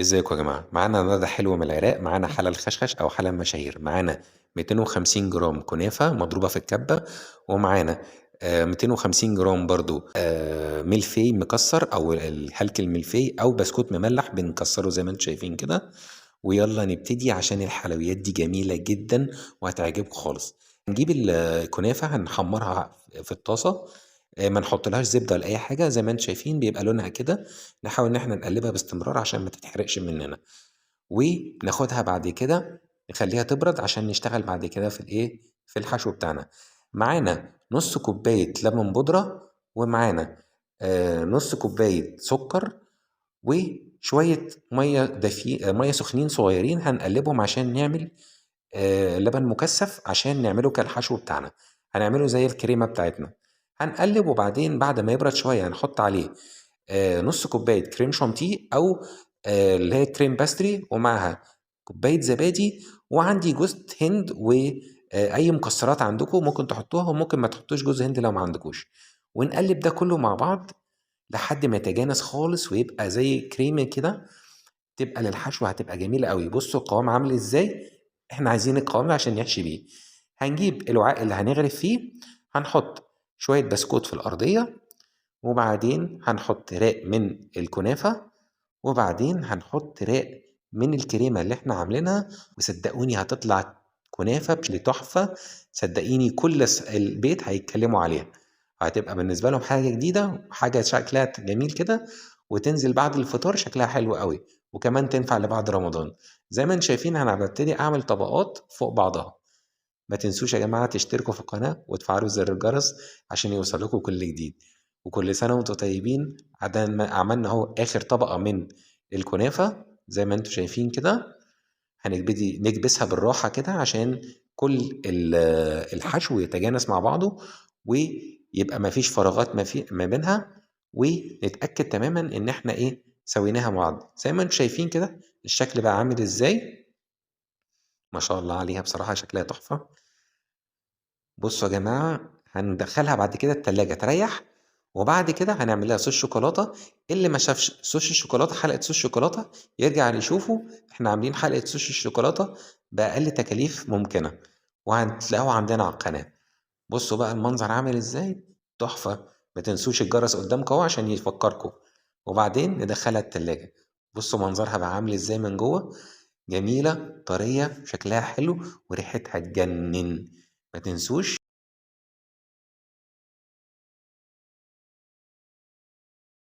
ازيكم يا جماعة؟ معانا النهارده حلو من العراق، معانا حلى الخشخش أو حلى المشاهير، معانا 250 جرام كنافة مضروبة في الكبة، ومعانا 250 جرام برضو ملفي مكسر أو الحلك الملفي أو بسكوت مملح بنكسره زي ما انتم شايفين كده. ويلا نبتدي عشان الحلويات دي جميلة جدا وهتعجبكم خالص. نجيب الكنافة هنحمرها في الطاسة، ما نحطلهاش زبدة ولا أي حاجة، زي ما انتم شايفين بيبقى لونها كده. نحاول إن احنا نقلبها باستمرار عشان ما تتحرقش مننا، وناخدها بعد كده نخليها تبرد عشان نشتغل بعد كده في الايه، في الحشو بتاعنا. معانا نص كوباية لبن بودرة، ومعانا نص كوباية سكر، وشوية مية دافي مية سخنين صغيرين هنقلبهم عشان نعمل لبن مكثف عشان نعمله كالحشو بتاعنا. هنعمله زي الكريمة بتاعتنا. هنقلب وبعدين بعد ما يبرد شوية هنحط عليه نص كوباية كريم شانتيه أو اللي هي كريم باستري، ومعها كوباية زبادي، وعندي جوز هند وأي مكسرات عندكم ممكن تحطوها، وممكن ما تحطوش جوز هند لو ما عندكوش. ونقلب ده كله مع بعض لحد ما يتجانس خالص ويبقى زي كريمة كده. تبقى للحشوة هتبقى جميلة قوي. بصوا القوام عامل ازاي. احنا عايزين القوام ده عشان نحشي بيه. هنجيب الوعاء اللي هنغرف فيه، هنحط شوية بسكوت في الأرضية، وبعدين هنحط راق من الكنافة، وبعدين هنحط راق من الكريمة اللي احنا عاملينها. وصدقوني هتطلع كنافة بشكل تحفة. صدقيني كل البيت هيتكلموا عليها. هتبقى بالنسبة لهم حاجة جديدة وحاجة شكلها جميل كده، وتنزل بعد الفطار شكلها حلو قوي، وكمان تنفع لبعد رمضان. زي ما انتم شايفين انا ببتدي اعمل طبقات فوق بعضها. ما تنسوش يا جماعة تشتركوا في القناة وتفعلوا زر الجرس عشان يوصلكوا كل جديد. وكل سنة وانتم طيبين. عدنا عملنا اهو آخر طبقة من الكنافة زي ما انتم شايفين كده. هنبتدي نكبسها بالراحة كده عشان كل الحشو يتجانس مع بعضه، ويبقى ما فيش فراغات ما بينها، ونتأكد تماما ان احنا ايه سويناها مع بعض. زي ما انتم شايفين كده الشكل بقى عامل ازاي. ما شاء الله عليها بصراحة شكلها تحفة. بصوا يا جماعة هندخلها بعد كده التلاجة تريح، وبعد كده هنعمل لها صوص شوكولاتة. اللي ما شافش صوص الشوكولاتة، حلقة صوص الشوكولاتة، يرجع يشوفه. احنا عاملين حلقة صوص الشوكولاتة بأقل تكاليف ممكنة، وهتلاقوه عندنا على القناة. بصوا بقى المنظر عامل ازاي، تحفة. ما تنسوش الجرس قدامكم اهو عشان يفكركم. وبعدين ندخلها التلاجة. بصوا منظرها بقى عامل ازاي من جوه. جميلة طرية شكلها حلو وريحتها تجنن. ما تنسوش